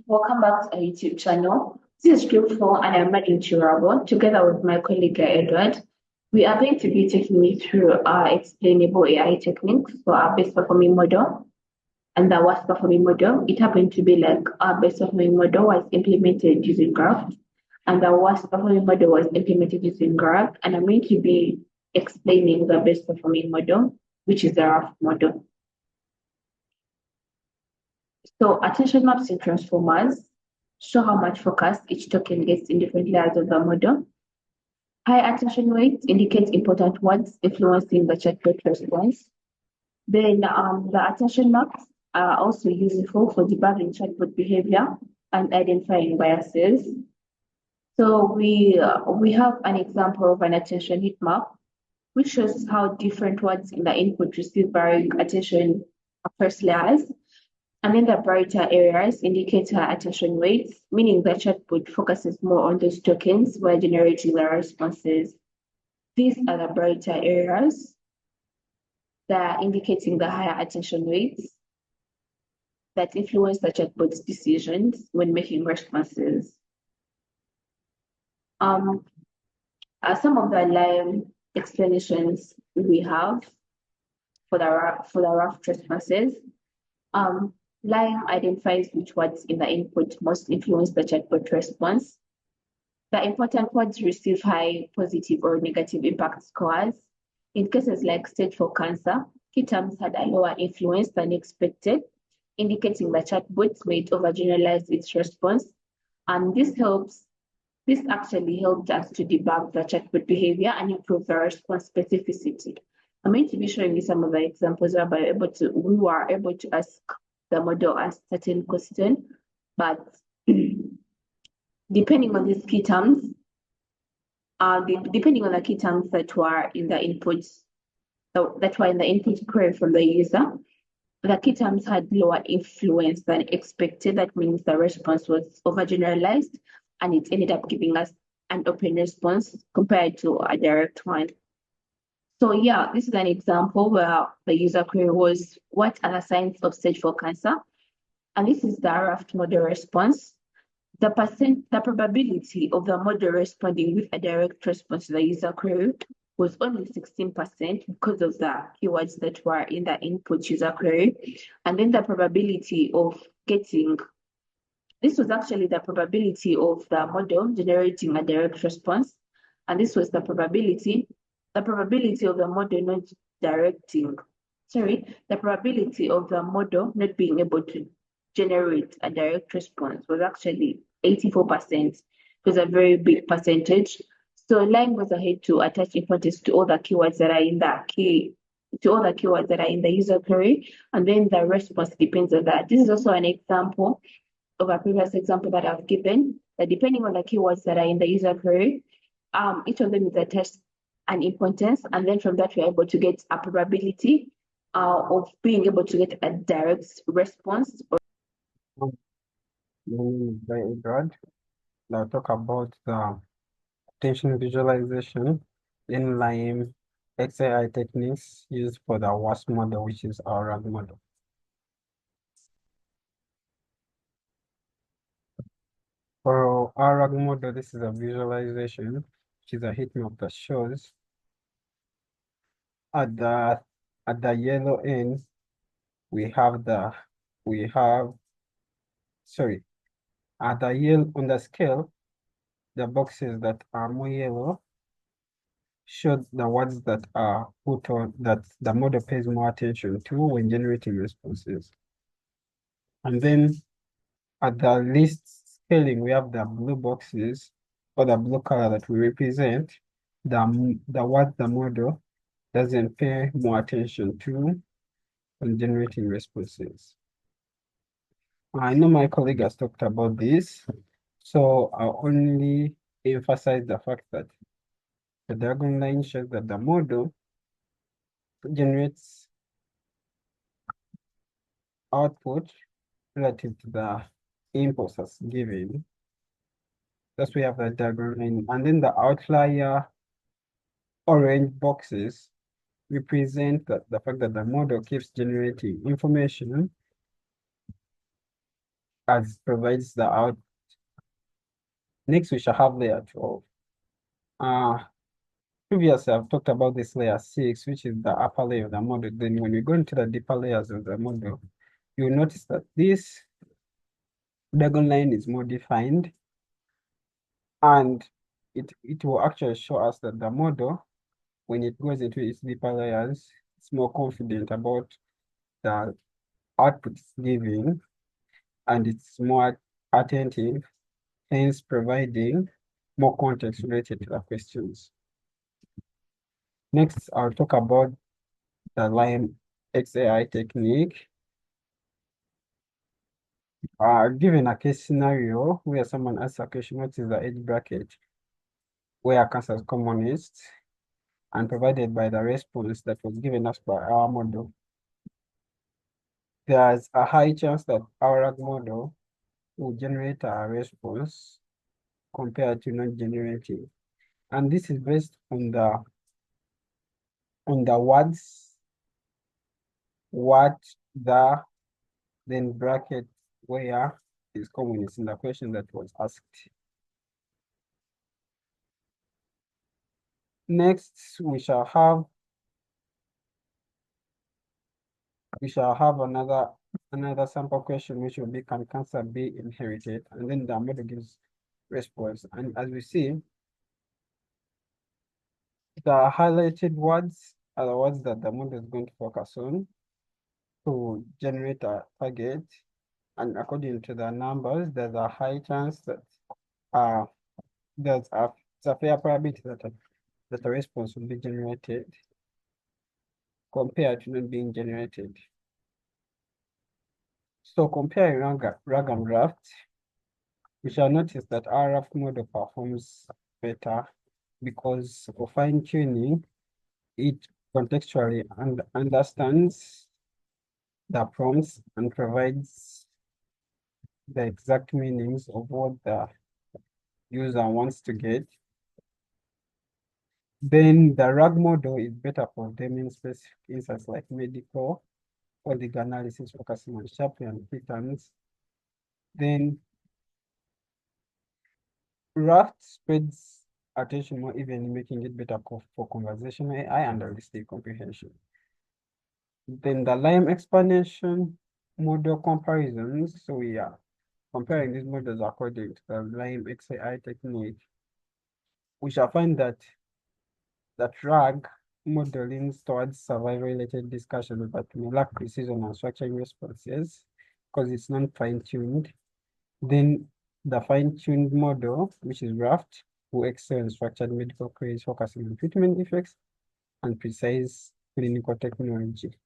Welcome back to our YouTube channel. This is Group 4 and I'm Madam Chirabo. Together with my colleague Edward, we are going to be taking you through our explainable AI techniques for our best performing model and the worst performing model. It happened to be like our best performing model was implemented using GRAFT and the worst performing model was implemented using GRAFT. And I'm going to be explaining the best performing model, which is the RAFT model. So attention maps and transformers show how much focus each token gets in different layers of the model. High attention weight indicates important words influencing the chatbot response. Then the attention maps are also useful for debugging chatbot behavior and identifying biases. So we have an example of an attention heat map, which shows how different words in the input receive varying attention across layers. And then the brighter areas indicate high attention weights, meaning the chatbot focuses more on those tokens while generating the responses. These are the brighter areas that are indicating the higher attention weights that influence the chatbot's decisions when making responses. Some of the live explanations we have for the rough responses. Lime identifies which words in the input most influence the chatbot response. The important words receive high positive or negative impact scores. In cases like stage 4 cancer, key terms had a lower influence than expected, indicating the chatbot might overgeneralize its response. And this actually helped us to debug the chatbot behavior and improve the response specificity. I'm going to be showing you some of the examples where we were able to ask the model a certain question, but depending on these key terms, depending on the key terms that were in the input query from the user, the key terms had lower influence than expected. That means the response was overgeneralized and it ended up giving us an open response compared to a direct one. So yeah, this is an example where the user query was, what are the signs of stage 4 cancer? And this is the RAFT model response. The probability of the model responding with a direct response to the user query was only 16% because of the keywords that were in the input user query. And then the probability of this was actually the probability of the model generating a direct response. And this was the probability of the model not the probability of the model not being able to generate a direct response was actually 84%. It was a very big percentage. So Line goes ahead to attach importance to all the keywords that are in the user query, and then the response depends on that. This is also an example of a previous example that I've given, that depending on the keywords that are in the user query, each of them is attached an importance, and then from that we're able to get a probability of being able to get a direct response. My name is Edward. I'll talk about the attention visualization in line XAI techniques used for the WASP model, which is our RAG model. For our RAG model, this is a visualization, which is a heat map that shows at the yellow end, at the yellow on the scale, the boxes that are more yellow show the words that are put on that the model pays more attention to when generating responses. And then at the least scaling, we have the blue boxes or the blue color that we represent the what the model doesn't pay more attention to when generating responses. I know my colleague has talked about this, so I'll only emphasize the fact that the diagonal line shows that the model generates output relative to the inputs as given. Thus we have the diagonal line, and then the outlier orange boxes represent the fact that the model keeps generating information as provides the out. Next, we shall have layer 12. Previously, I've talked about this layer 6, which is the upper layer of the model. Then when we go into the deeper layers of the model, you'll notice that this diagonal line is more defined, and it will actually show us that the model, when it goes into its deeper layers, it's more confident about the output it's giving, and it's more attentive, hence providing more context related to the questions. Next, I'll talk about the line XAI technique. Given a case scenario where someone asks a question, what is the age bracket where cancer is commonest, and provided by the response that was given us by our model, there's a high chance that our model will generate a response compared to not generating. And this is based on the words, what, the, then bracket where is commonest in the question that was asked. Next, we shall have another sample question, which will be, can cancer be inherited? And then the model gives response. And as we see, the highlighted words are the words that the model is going to focus on to generate a target. And according to the numbers, there's a high chance that there's a fair probability that a response will be generated compared to not being generated. So comparing RAG and GRAFT, we shall notice that our RAG model performs better because for fine-tuning, it contextually understands the prompts and provides the exact meanings of what the user wants to get. Then the RAG model is better for naming specific insights like medical or the analysis focusing on sharp and patterns. Then RAFT spreads attention more evenly, making it better for conversational AI and realistic comprehension. Then the Lime explanation model comparisons. So we are comparing these models according to the Lime XAI technique. We shall find that RAG model leans towards survival-related discussions, but may lack precision and structuring responses because it's not fine-tuned. Then the fine-tuned model, which is GRAFT, will excel in structured medical queries focusing on treatment effects and precise clinical technology.